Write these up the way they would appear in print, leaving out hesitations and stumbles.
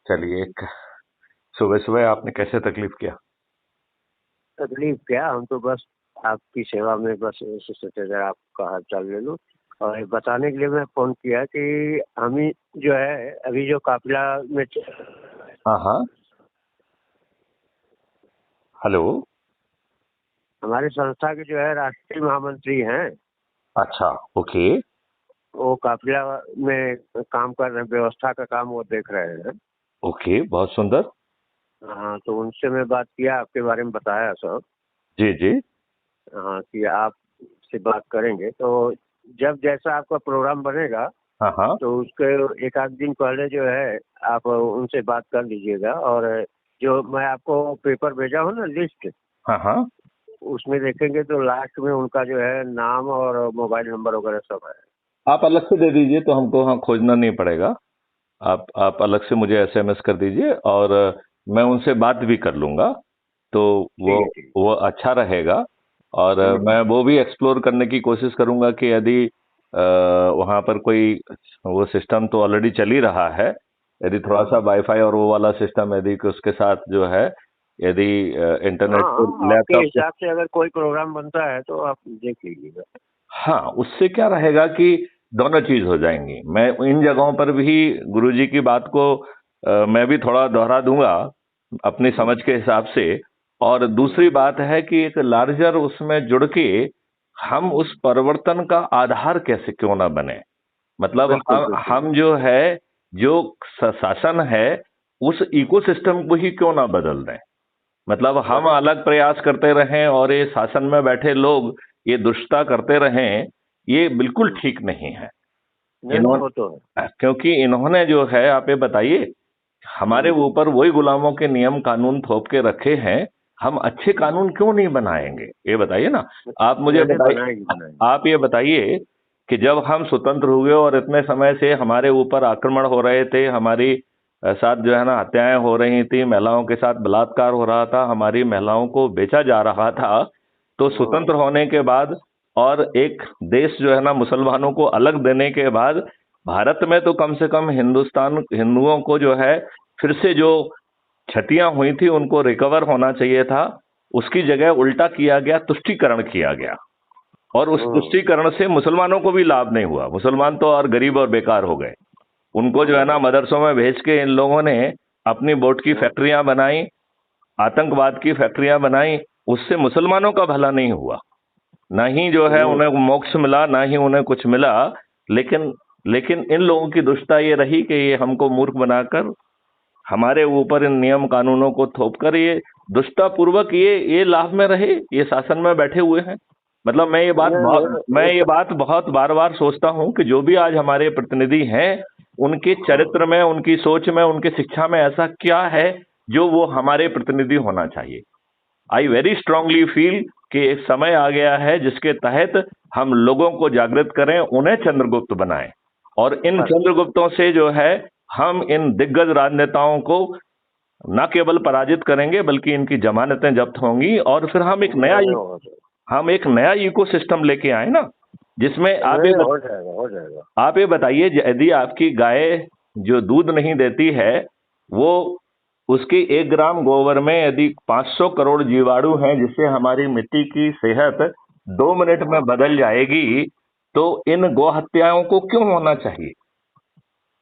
चलिए, सुबह सुबह आपने कैसे तकलीफ किया? तकलीफ क्या, हम तो बस आपकी सेवा में बस ऐसे सोचे जरा आपका हाल चाल ले लूँ। और ये बताने के लिए मैं फ़ोन किया कि हम ही जो है अभी जो काफिला में हाँ हाँ। हेलो। हमारी संस्था के जो है राष्ट्रीय महामंत्री हैं। अच्छा। ओके। वो काफिला में काम कर रहे हैं, व्यवस्था का काम वो देख रहे हैं। ओके, बहुत सुंदर। हाँ, तो उनसे मैं बात किया, आपके बारे में बताया सब। जी जी। हाँ, कि आप से बात करेंगे तो जब जैसा आपका प्रोग्राम बनेगा हाँ हाँ। तो उसके एक आध दिन पहले जो है आप उनसे बात कर लीजिएगा। और जो मैं आपको पेपर भेजा हूँ ना, लिस्ट, हाँ हाँ। उसमें देखेंगे तो लास्ट में उनका जो है नाम और मोबाइल नंबर वगैरह सब है। आप अलग से दे दीजिए तो हमको हाँ खोजना नहीं पड़ेगा। आप अलग से मुझे एसएमएस कर दीजिए और मैं उनसे बात भी कर लूंगा। तो वो ठीक है, ठीक वो अच्छा रहेगा। और है। मैं वो भी एक्सप्लोर करने की कोशिश करूंगा कि यदि वहाँ पर कोई वो सिस्टम तो ऑलरेडी चल ही रहा है। यदि थोड़ा सा वाईफाई और वो वाला सिस्टम यदि कि उसके साथ जो है, यदि इंटरनेट पे हाँ, आपके लैपटॉप। हिसाब से अगर कोई प्रोग्राम बनता है तो आप देख लीजिएगा। हाँ, उससे क्या रहेगा कि दोनों चीज हो जाएंगी। मैं इन जगहों पर भी गुरुजी की बात को मैं भी थोड़ा दोहरा दूंगा अपनी समझ के हिसाब से। और दूसरी बात है कि एक लार्जर उसमें जुड़ के हम उस परिवर्तन का आधार कैसे क्यों ना बने। मतलब बिल्कुल बिल्कुल। हम जो है, जो शासन है, उस इकोसिस्टम को ही क्यों ना बदल दें। मतलब हम हाँ, अलग प्रयास करते रहें और ये शासन में बैठे लोग ये दुष्टता करते रहें, ये बिल्कुल ठीक नहीं है। नहीं नहीं, वो तो है। क्योंकि इन्होंने जो है, आप ये बताइए, हमारे हम्म। ऊपर वही गुलामों के नियम कानून थोप के रखे हैं। हम अच्छे कानून क्यों नहीं बनाएंगे, ये बताइए ना। आप मुझे नहीं नहीं, बनाएंगे बताइए। बनाएंगे। आप ये बताइए कि जब हम स्वतंत्र हुए और इतने समय से हमारे ऊपर आक्रमण हो रहे थे, हमारी साथ जो है ना हत्याएं हो रही थी, महिलाओं के साथ बलात्कार हो रहा था, हमारी महिलाओं को बेचा जा रहा था, तो हम्म। स्वतंत्र होने के बाद और एक देश जो है ना मुसलमानों को अलग देने के बाद, भारत में तो कम से कम हिंदुस्तान हिंदुओं को जो है फिर से जो क्षतियां हुई थी उनको रिकवर होना चाहिए था। उसकी जगह उल्टा किया गया, तुष्टीकरण किया गया। और उस हम्म। तुष्टीकरण से मुसलमानों को भी लाभ नहीं हुआ। मुसलमान तो और गरीब और बेकार हो गए। उनको जो है ना मदरसों में भेज के इन लोगों ने अपनी बोट की हम्म। फैक्ट्रियां बनाई, आतंकवाद की फैक्ट्रियां बनाई। उससे मुसलमानों का भला नहीं हुआ। ना ही जो है हम्म। उन्हें मोक्ष मिला, ना ही उन्हें कुछ मिला। लेकिन लेकिन इन लोगों की दुष्टता ये रही कि ये हमको मूर्ख बनाकर हमारे ऊपर इन नियम कानूनों को थोप कर ये दुष्टता पूर्वक ये लाभ में रहे, ये शासन में बैठे हुए हैं। मतलब नहीं मैं नहीं, ये बात बहुत बार बार सोचता हूं कि जो भी आज हमारे प्रतिनिधि हैं, उनके चरित्र में, उनकी सोच में, उनके शिक्षा में ऐसा क्या है जो वो हमारे प्रतिनिधि होना चाहिए। आई वेरी स्ट्रांगली फील कि एक समय आ गया है जिसके तहत हम लोगों को जागृत करें, उन्हें चंद्रगुप्त बनाएं। और इन बस चंद्रगुप्तों से जो है हम इन दिग्गज राजनेताओं को न केवल पराजित करेंगे बल्कि इनकी जमानतें जब्त होंगी। और फिर नहीं नहीं, हो जाएगा। हम एक नया इकोसिस्टम लेके आए ना, जिसमें नहीं, हो जाएगा हो जाएगा। आप ये बताइए, यदि आपकी गाय जो दूध नहीं देती है, वो उसकी 1 ग्राम गोबर में यदि 500 करोड़ जीवाणु हैं जिससे हमारी मिट्टी की सेहत 2 मिनट में हाँ, बदल जाएगी, तो इन गौ हत्याओं को क्यों होना चाहिए?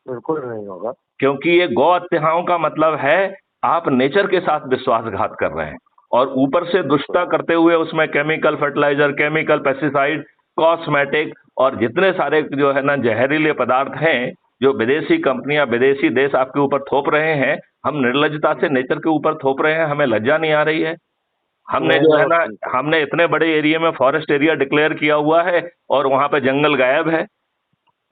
बिल्कुल नहीं होगा। क्योंकि ये गौ हत्याओं का मतलब है आप नेचर के साथ विश्वासघात कर रहे हैं। और ऊपर से बिल्कुल। दुष्टता करते हुए उसमें chemical fertiliser, chemical pesticide, cosmetic और जितने सारे जो है ना जहरीले पदार्थ हैं, जो विदेशी कंपनियां, विदेशी देश आपके ऊपर थोप रहे हैं, हम निर्लजता से नेचर के ऊपर थोप रहे हैं। हमें लज्जा नहीं आ रही है। हमने नहीं जो नहीं, है वो ना, ठीक है। हमने इतने बड़े एरिया में फॉरेस्ट एरिया डिक्लेयर किया हुआ है और वहां पे जंगल गायब है।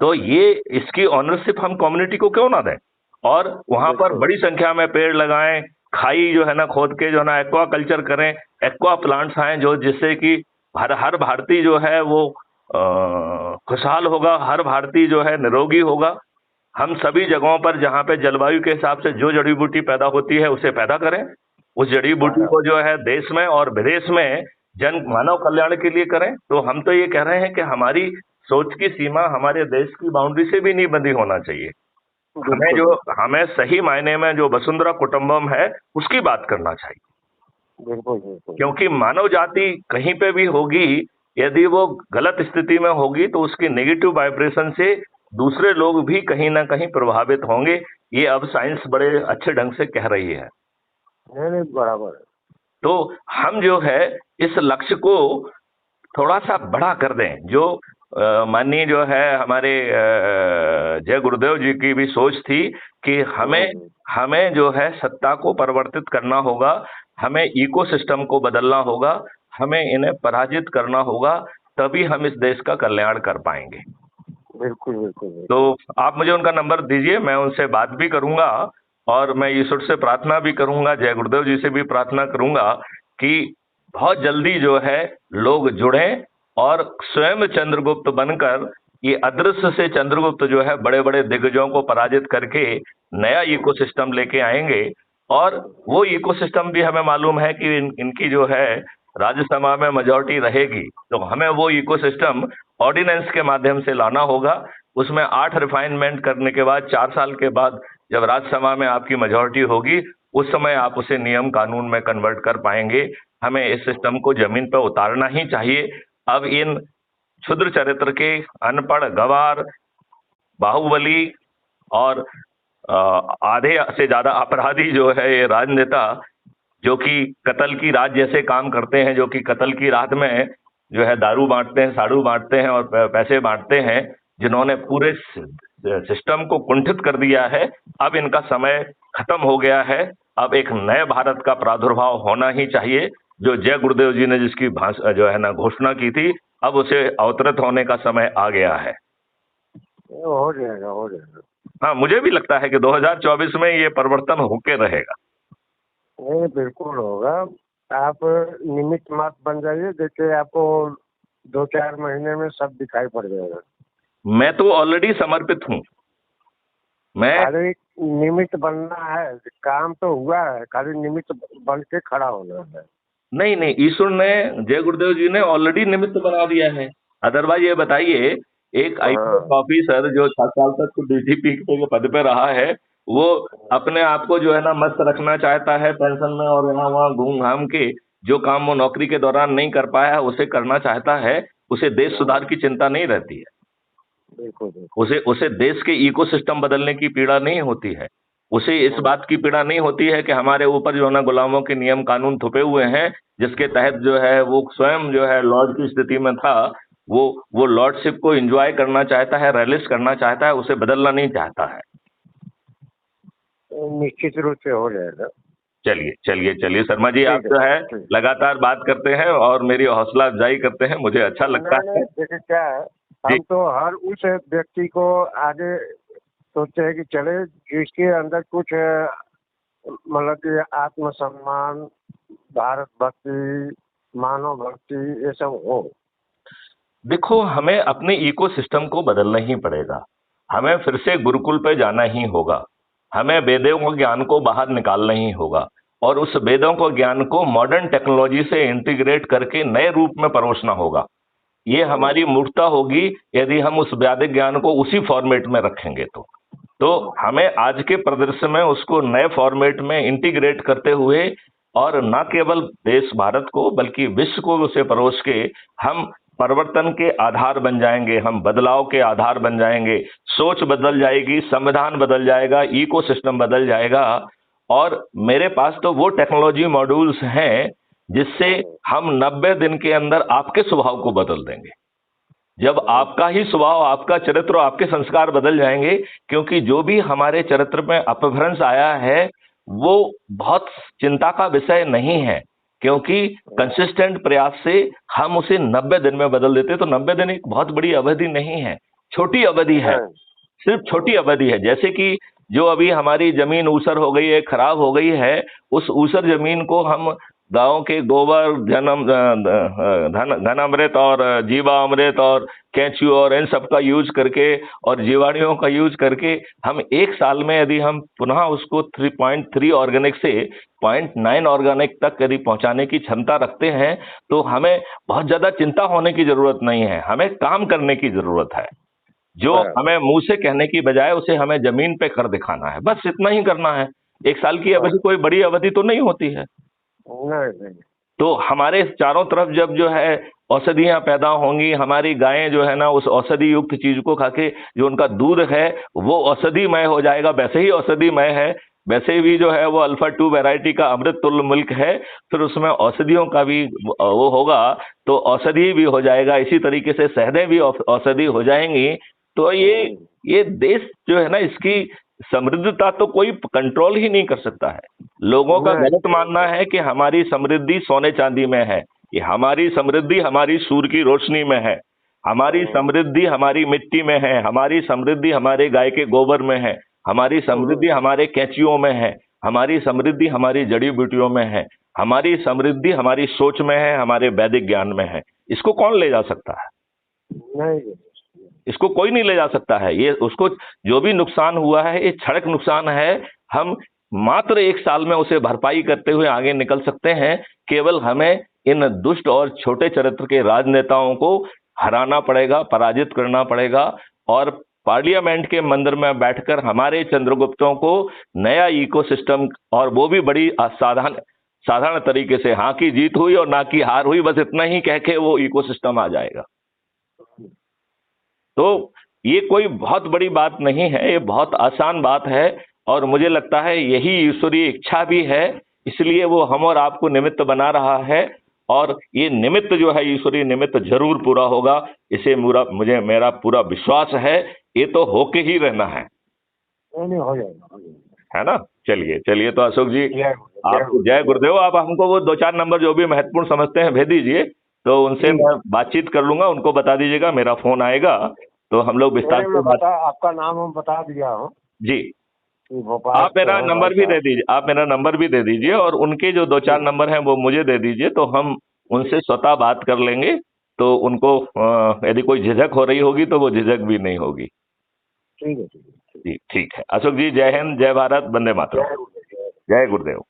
तो ये इसकी ऑनरशिप हम कम्युनिटी को क्यों ना दें? और वहां पर बिल्कुल। बड़ी संख्या में पेड़ लगाएं, खाई जो है ना खोद के जो है ना एक्वा कल्चर करें, एक्वा प्लांट्स आए जो जिससे कि हर हर भारतीय जो है वो खुशहाल होगा, हर भारतीय जो है निरोगी होगा। हम सभी जगहों पर जहां पे जलवायु के हिसाब से जो जड़ी बूटी पैदा होती है उसे पैदा करें। उस जड़ी बूटी हाँ, को जो है देश में और विदेश में जन मानव कल्याण के लिए करें। तो हम तो ये कह रहे हैं कि हमारी सोच की सीमा हमारे देश की बाउंड्री से भी नहीं बंधी होना चाहिए। बिल्कुल हमें सही मायने में जो वसुंधरा कुटुंबम है उसकी बात करना चाहिए। बिल्कुल बिल्कुल। क्योंकि मानव जाति कहीं पे भी होगी, यदि वो गलत स्थिति में होगी तो उसकी नेगेटिव वाइब्रेशन से दूसरे लोग भी कहीं ना कहीं प्रभावित होंगे। ये अब साइंस बड़े अच्छे ढंग से कह रही है। नहीं नहीं, बराबर है। तो हम जो है इस लक्ष्य को थोड़ा सा बड़ा कर दें। जो माननीय जो है हमारे जय गुरुदेव जी की भी सोच थी कि हमें हमें जो है सत्ता को परिवर्तित करना होगा, हमें इकोसिस्टम को बदलना होगा, हमें इन्हें पराजित करना होगा, तभी हम इस देश का कल्याण कर पाएंगे। बिल्कुल बिल्कुल बिल्कुल। तो आप मुझे उनका नंबर दीजिए, मैं उनसे बात भी करूंगा और मैं ईश्वर से प्रार्थना भी करूंगा, जय गुरुदेव जी से भी प्रार्थना करूंगा कि बहुत जल्दी जो है लोग जुड़ें और स्वयं चंद्रगुप्त बनकर ये अदृश्य से चंद्रगुप्त जो है बड़े बड़े दिग्गजों को पराजित करके नया इकोसिस्टम लेके आएंगे। और वो इकोसिस्टम भी हमें मालूम है कि इनकी जो है राज्यसभा में मेजॉरिटी रहेगी, तो हमें वो इकोसिस्टम ऑर्डिनेंस के माध्यम से लाना होगा। उसमें 8 रिफाइनमेंट करने के बाद 4 साल के बाद जब राज्यसभा में आपकी मेजॉरिटी होगी, उस समय आप उसे नियम कानून में कन्वर्ट कर पाएंगे। हमें इस सिस्टम को जमीन पर उतारना ही चाहिए। अब इन क्षुद्र चरित्र के अनपढ़ गवार बाहुबली और आधे से ज्यादा अपराधी जो है ये राजनेता, जो कि कत्ल की रात जैसे काम करते हैं, जो कि कत्ल की रात में जो है दारू बांटते हैं, साड़ू बांटते हैं और पैसे बांटते हैं, जिन्होंने पूरे सिस्टम को कुंठित कर दिया है। अब इनका समय खत्म हो गया है। अब एक नए भारत का प्रादुर्भाव होना ही चाहिए। जो जय गुरुदेव जी ने जिसकी जो है ना घोषणा की थी, अब उसे अवतरित होने का समय आ गया है। हो जाएगा हो जाएगा। हाँ, मुझे भी लगता है कि 2024 में ये परिवर्तन होके रहेगा। नहीं, बिल्कुल होगा। आप निमित्त मात्र बन जाइए, देखिए आपको 2-4 महीने में सब दिखाई पड़ जाएगा। मैं तो ऑलरेडी समर्पित हूँ। मैं खाली निमित्त बनना है, काम तो हुआ है, खाली निमित्त बन के खड़ा होना है। नहीं नहीं, ईश्वर ने, जय गुरुदेव जी ने ऑलरेडी निमित्त बना दिया है। अदरवाइज ये बताइए, एक आईपीएस ऑफिसर जो 7 साल तक डीजीपी के पद पे रहा है, वो अपने आप को जो है ना मस्त रखना चाहता है पेंशन में और यहाँ वहाँ घूम घाम के जो काम वो नौकरी के दौरान नहीं कर पाया है उसे करना चाहता है। उसे देश सुधार की चिंता नहीं रहती है। बिल्कुल उसे उसे देश के इकोसिस्टम बदलने की पीड़ा नहीं होती है। उसे इस बात की पीड़ा नहीं होती है कि हमारे ऊपर जो है ना गुलामों के नियम कानून थुपे हुए हैं, जिसके तहत जो है वो स्वयं जो है लॉर्ड की स्थिति में था, वो लॉर्डशिप को एंजॉय करना चाहता है, रेलिश करना चाहता है, उसे बदलना नहीं चाहता है। निश्चित रूप से हो जाएगा। चलिए चलिए चलिए शर्मा जी, आप जो है लगातार बात करते हैं और मेरी हौसला अफजाई करते हैं, मुझे अच्छा लगता है। देखिए क्या है, हम तो हर उस व्यक्ति को आगे सोचते हैं कि चले जिसके अंदर कुछ मतलब कि आत्मसम्मान, भारत भक्ति, मानव भक्ति, ये सब हो। देखो, हमें अपने इकोसिस्टम को बदलना ही पड़ेगा। हमें फिर से गुरुकुल पे जाना ही होगा। हमें वेदों को ज्ञान को बाहर निकालना ही होगा और उस वेदों को ज्ञान को मॉडर्न टेक्नोलॉजी से इंटीग्रेट करके नए रूप में परोसना होगा। ये हमारी मूर्खता होगी यदि हम उस वैदिक ज्ञान को उसी फॉर्मेट में रखेंगे। तो हमें आज के परिदृश्य में उसको नए फॉर्मेट में इंटीग्रेट करते हुए और न केवल देश भारत को बल्कि विश्व को उसे परोस के हम परिवर्तन के आधार बन जाएंगे, हम बदलाव के आधार बन जाएंगे। सोच बदल जाएगी, संविधान बदल जाएगा, इकोसिस्टम बदल जाएगा। और मेरे पास तो वो टेक्नोलॉजी मॉड्यूल्स हैं जिससे हम 90 दिन के अंदर आपके स्वभाव को बदल देंगे। जब आपका ही स्वभाव, आपका चरित्र, आपके संस्कार बदल जाएंगे, क्योंकि जो भी हमारे चरित्र में अपभ्रंश आया है वो बहुत चिंता का विषय नहीं है, क्योंकि कंसिस्टेंट प्रयास से हम उसे 90 दिन में बदल देते। तो 90 दिन एक बहुत बड़ी अवधि नहीं है, छोटी अवधि है, सिर्फ छोटी अवधि है। जैसे कि जो अभी हमारी जमीन ऊसर हो गई है, खराब हो गई है, उस ऊसर जमीन को हम गांव के गोबर, घनामृत और जीवामृत और केंचुआ और इन सब का यूज करके और जीवाणुओं का यूज करके हम 1 साल में यदि हम पुनः उसको 3.3 ऑर्गेनिक से 0.9 ऑर्गेनिक तक यदि पहुंचाने की क्षमता रखते हैं, तो हमें बहुत ज्यादा चिंता होने की जरूरत नहीं है, हमें काम करने की जरूरत है। जो हमें मुंह से कहने की बजाय उसे हमें जमीन पे कर दिखाना है, बस इतना ही करना है। 1 साल की अवधि कोई बड़ी अवधि तो नहीं होती है। नहीं। तो हमारे चारों तरफ जब जो है औषधियां पैदा होंगी, हमारी गायें जो है ना उस औषधि युक्त चीज को खा के जो उनका दूध है वो औषधिमय हो जाएगा, वैसे ही औषधिमय है, वैसे भी जो है वो अल्फा 2 वैरायटी का अमृत तुल्य मिल्क है, फिर उसमें औषधियों का भी वो होगा, तो औषधि भी हो जाएगा। इसी तरीके से शहदें भी औषधि हो जाएंगी। तो ये देश जो है ना, इसकी समृद्धता तो कोई कंट्रोल ही नहीं कर सकता है। लोगों का गलत मानना है कि हमारी समृद्धि सोने चांदी में है। ये हमारी समृद्धि हमारी सूर्य की रोशनी में है, हमारी समृद्धि हमारी मिट्टी में है, हमारी समृद्धि हमारे गाय के गोबर में है, हमारी समृद्धि हमारे कैंचियों में है, हमारी समृद्धि हमारी जड़ी बूटियों में है, हमारी समृद्धि हमारी सोच में है, हमारे वैदिक ज्ञान में है। इसको कौन ले जा सकता है? नहीं, इसको कोई नहीं ले जा सकता है। ये उसको जो भी नुकसान हुआ है ये क्षणिक नुकसान है। हम मात्र 1 साल में उसे भरपाई करते हुए आगे निकल सकते हैं। केवल हमें इन दुष्ट और छोटे चरित्र के राजनेताओं को हराना पड़ेगा, पराजित करना पड़ेगा, और पार्लियामेंट के मंदिर में बैठकर हमारे चंद्रगुप्तों को नया इकोसिस्टम, और वो भी बड़ी साधारण साधारण तरीके से, हाँ की जीत हुई और ना की हार हुई, बस इतना ही कह के वो इकोसिस्टम आ जाएगा। तो ये कोई बहुत बड़ी बात नहीं है, ये बहुत आसान बात है, और मुझे लगता है यही ईश्वरीय इच्छा भी है। इसलिए वो हम और आपको निमित्त बना रहा है, और ये निमित्त जो है ईश्वरीय निमित्त जरूर पूरा होगा। इसे मेरा पूरा विश्वास है। ये तो होके ही रहना है। नहीं, हो जाएगा। है ना? चलिए चलिए, तो अशोक जी आप गुरुदेव। जय गुरुदेव। आप हमको वो 2-4 नंबर जो भी महत्वपूर्ण समझते हैं भेज दीजिए, तो उनसे मैं बातचीत कर लूंगा। उनको बता दीजिएगा मेरा फोन आएगा, तो हम लोग विस्तार से आपका नाम हम बता दिया हूँ जी। भोपाल। आप मेरा नंबर भी दे दीजिए, आप मेरा नंबर भी दे दीजिए, और उनके जो 2-4 नंबर हैं वो मुझे दे दीजिए, तो हम उनसे स्वतः बात कर लेंगे। तो उनको यदि कोई झिझक हो रही होगी तो वो झिझक भी नहीं होगी। ठीक है। जी ठीक है। अशोक जी, जय हिंद, जय भारत, वंदे मातरम। जय गुरुदेव।